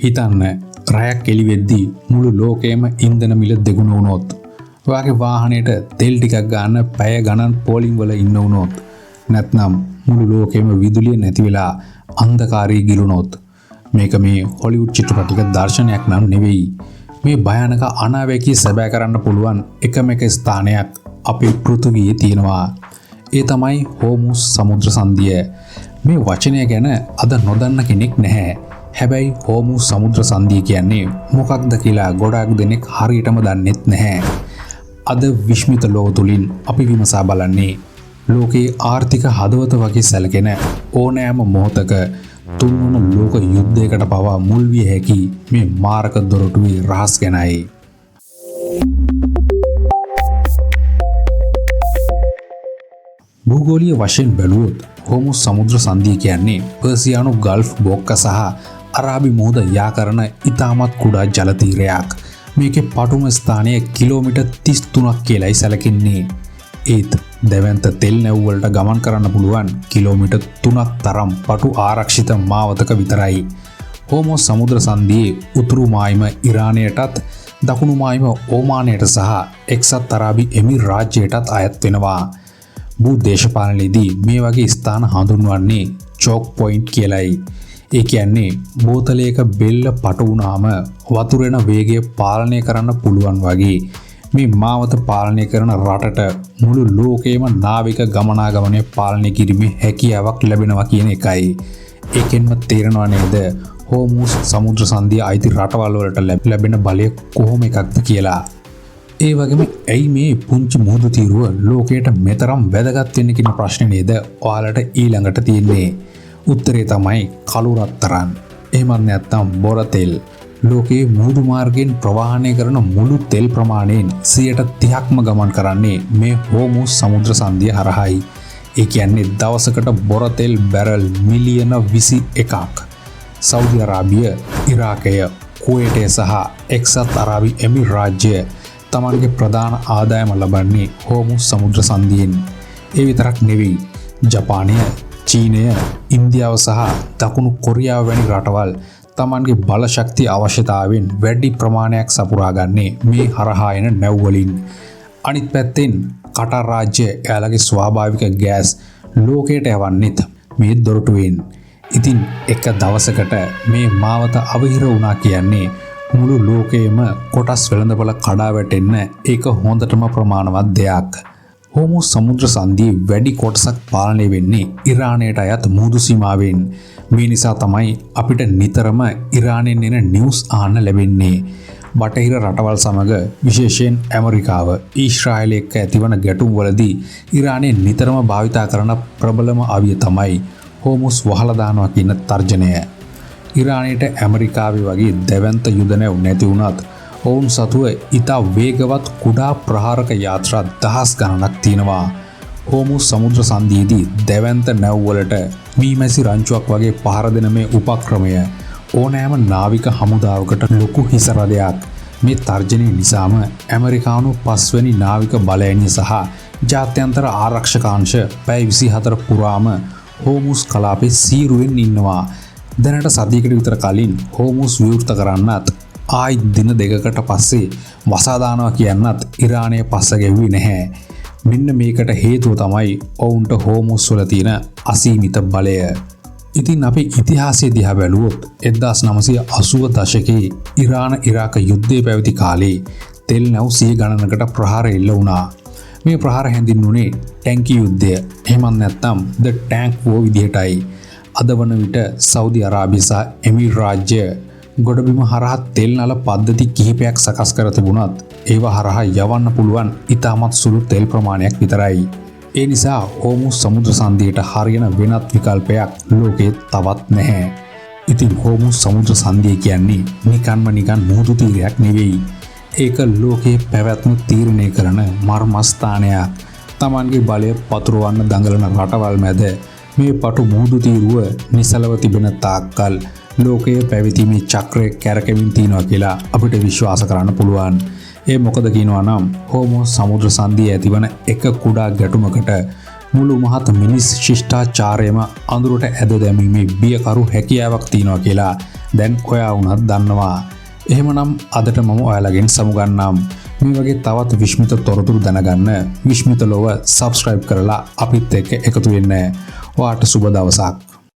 හිතන්න රැයක් එළි වෙද්දී මුළු ලෝකයම ඉන්ධන මිල දෙගුණ වුණොත්, ඔයාගේ වාහනයට තෙල් ටිකක් ගන්න පැය ගණන් පෝලිං වල ඉන්න වුණොත්, නැත්නම් මුළු ලෝකෙම විදුලිය නැති වෙලා අන්ධකාරී ගිලුණොත්, මේක මේ හොලිවුඩ් චිත්‍රපටික දර්ශනයක් නම් නෙවෙයි. මේ භයානක අනාවැකී සැබෑ කරන්න පුළුවන් එකම එක ස්ථානයක් අපේ පෘථිවියේ තියෙනවා. ඒ තමයි හෝමුස් සමුද්‍ර සංධිය. මේ වචනය ගැන අද නොදන්න කෙනෙක් නැහැ. හැබැයි හෝමුස් සමුද්‍ර සංධිය කියන්නේ මොකක්ද කියලා ගොඩාක් දෙනෙක් හරියටම දන්නෙත් නැහැ. අද විශ්මිත ලෝක තුලින් අපි විමසා බලන්නේ ලෝකයේ ආර්ථික හදවත වගේ සැලකෙන ඕනෑම මොහොතක තුන්වන ලෝක යුද්ධයකට පවා මුල් විය හැකි මේ මාරක දොරටුවේ රහස් ගැනයි. භූගෝලීය වශයෙන් බැලුවොත් හෝමුස් සමුද්‍ර සංධිය කියන්නේ පර්සියානු ගල්ෆ් බොක්ක සහ අරාබි මුහුද යා කරන ඉතාමත් කුඩා ජල තීරයක්. මේකේ පටුම ස්ථානය කිලෝමීටර් 33ක් කියලායි සැලකෙන්නේ. ඒත් දැවැන්ත තෙල් නැව් වලට ගමන් කරන්න පුළුවන් කිලෝමීටර් 3ක් තරම් පටු ආරක්ෂිත මාවතක විතරයි. හෝමුස් සමුද්‍ර සංධියේ උතුරු මායිම ඉරානයටත් දකුණු මායිම ඕමානයට සහ එක්සත් අරාබි එමිර් රාජ්‍යයටත් අයත් වෙනවා. භූ දේශපාලනයේදී මේ වගේ ස්ථාන හඳුන්වන්නේ චෝක් පොයින්ට් කියලයි. ඒ කියන්නේ බෝතලයක බෙල්ල පටු වුණාම වතුරෙන වේගය පාලනය කරන්න පුළුවන් වගේ මේ මාවත පාලනය කරන රටට මුළු ලෝකයේම නාවික ගමනාගමනය පාලනය කිරීමේ හැකියාවක් ලැබෙනවා කියන එකයි. ඒකෙන්ම තේරෙනවා නේද හෝමුස් සමුද්‍ර සංධිය අයිති රටවල් වලට ලැබෙන බලය කොහොම එකක්ද කියලා. ඒ වගේම ඇයි මේ පුංචි මුහුදු තීරුව ලෝකයට මෙතරම් වැදගත් වෙන්නේ කියන ප්‍රශ්නේ නේද ඔයාලට ඊළඟට තියෙන්නේ. උත්තරේ තමයි කළු රත්තරන්. එහෙමත් නැත්නම් බොර තෙල්. ලෝකයේ මුහුදු මාර්ගයෙන් ප්‍රවාහනය කරන මුළු තෙල් ප්‍රමාණයෙන් 30%ක්ම ගමන් කරන්නේ මේ හෝමුස් සමුද්‍ර සංධිය හරහායි. ඒ කියන්නේ දවසකට බොර තෙල් බැරල් මිලියන 21ක් සෞදි අරාබිය, ඉරාකය, කුවේටය සහ එක්සත් අරාබි එමිර් රාජ්‍ය තමන්ගේ ප්‍රධාන ආදායම ලබන්නේ හෝමුස් සමුද්‍ර සංධියෙන්. ඒ විතරක් නෙවෙයි. ජපානය, චීනය, ඉන්දියාව සහ දකුණු කොරියාව වැනි රටවල් තමන්ගේ බල ශක්තිය අවශ්‍යතාවෙන් වැඩි ප්‍රමාණයක් සපුරා ගන්නේ මේ හරහා එන නැව් වලින්. අනිත් පැත්තෙන් කටාර් රාජ්‍ය එයාලගේ ස්වාභාවික ගෑස් ලෝකයට යවන්නෙත් මේ දොරටුවෙන්. ඉතින් එක දවසකට මේ මාවත අවහිර වුණා කියන්නේ මුළු ලෝකයේම කොටස් වෙළඳපොළ කඩා වැටෙන්න ඒක හොඳටම ප්‍රමාණවත් දෙයක්. හෝමුස් සමුද්‍ර සංධියේ වැඩි කොටසක් පාලනය වෙන්නේ ඉරානයට අයත් මුහුදු සීමාවෙන්. මේ නිසා තමයි අපිට නිතරම ඉරානයෙන් එන නිවුස් ආන්න ලැබෙන්නේ. බටහිර රටවල් සමග විශේෂයෙන් ඇමරිකාව, ඊශ්‍රායලය එක්ක ඇතිවන ගැටුම් වලදී ඉරානය නිතරම භාවිතා කරන ප්‍රබලම අවිය තමයි හෝමුස් වහලා දානවා කියන තර්ජනය. ඉරානයට ඇමරිකාවේ වගේ දැවැන්ත යුද නැව් නැති වුණත් ඔවුන් සතුව ඉතා වේගවත් කුඩා ප්‍රහාරක යාත්‍රා දහස් ගණනක් තියෙනවා. හෝමුස් සමුද්‍ර සංධියේදී දැවැන්ත නැව් වලට මීමැසි රංචුවක් වගේ පහර දෙන මේ උපක්‍රමය ඕනෑම නාවික හමුදාවකට ලොකු හිසරදයක්. මේ තර්ජනය නිසාම ඇමරිකානු 5 වෙනි නාවික බලඇණිය සහ ජාත්‍යන්තර ආරක්ෂකාංශ පැය 24 පුරාම හෝමුස් කලාපේ සීරුවෙන් ඉන්නවා. දැනට සතියකට විතර කලින් හෝමුස් විවෘත කරන්නත් ආයි දින දෙකකට පස්සේ වසා දානවා කියන්නත් ඉරානය පස්ස ගැව්වේ නැහැ. මෙන්න මේකට හේතුව තමයි ඔවුන්ට හෝමුස් වල තියෙන අසීමිත බලය. ඉතින් අපි ඉතිහාසය දිහා බැලුවොත් 1980 දශකයේ ඉරාන ඉරාක යුද්ධය පැවති කාලේ තෙල් නැව් 100 ගණනකට ප්‍රහාර එල්ල වුණා. මේ ප්‍රහාර හැඳින්වුනේ ටැංකි යුද්ධය. එහෙමත් නැත්නම් ද ටැංක් වෝ විදිහටයි. අද වන විට සෞදි අරාබිය සහ එමිර් රාජ්‍ය ගොඩබිම හරහා තෙල් නල පද්ධති කිහිපයක් සකස් කර තිබුණත් ඒවා හරහා යවන්න පුළුවන් ඉතාමත් සුළු තෙල් ප්‍රමාණයක් විතරයි. ඒ නිසා හෝමුස් සමුද්‍ර සංධියට හරියන වෙනත් විකල්පයක් ලෝකේ තවත් නැහැ. ඉතින් හෝමුස් සමුද්‍ර සංධිය කියන්නේ නිකන් මුහුදු තීරයක් නෙවෙයි. ඒක ලෝකයේ පැවැත්ම තීරණය කරන මර්මස්ථානයක්. Tamanගේ බලය පතුරවන්න දඟලන රටවල් මැද මේ පටු මුහුදු තීරුව නිසලව තිබෙන තාක්කල් ලෝකයේ පැවතීමේ චක්‍රය කැරකෙමින් තියෙනවා කියලා අපිට විශ්වාස කරන්න පුළුවන්. ඒ මොකද කියනවා නම් හෝමුස් සමුද්‍ර සංධියේ ඇතිවන එක කුඩා ගැටුමකට මුළු මහත් මිනිස් ශිෂ්ටාචාරයම අඳුරට ඇද දැමීමේ බියකරු හැකියාවක් තියෙනවා කියලා දැන් ඔයා වුණත් දන්නවා. එහෙමනම් අදට මම ඔයාලගෙන් සමුගන්නම්. මේ වගේ තවත් විශ්මිත තොරතුරු දැනගන්න විශ්මිත ලොව සබ්ස්ක්‍රයිබ් කරලා අපිත් එක්ක එකතු වෙන්න. ඔයාට සුබ දවසක්.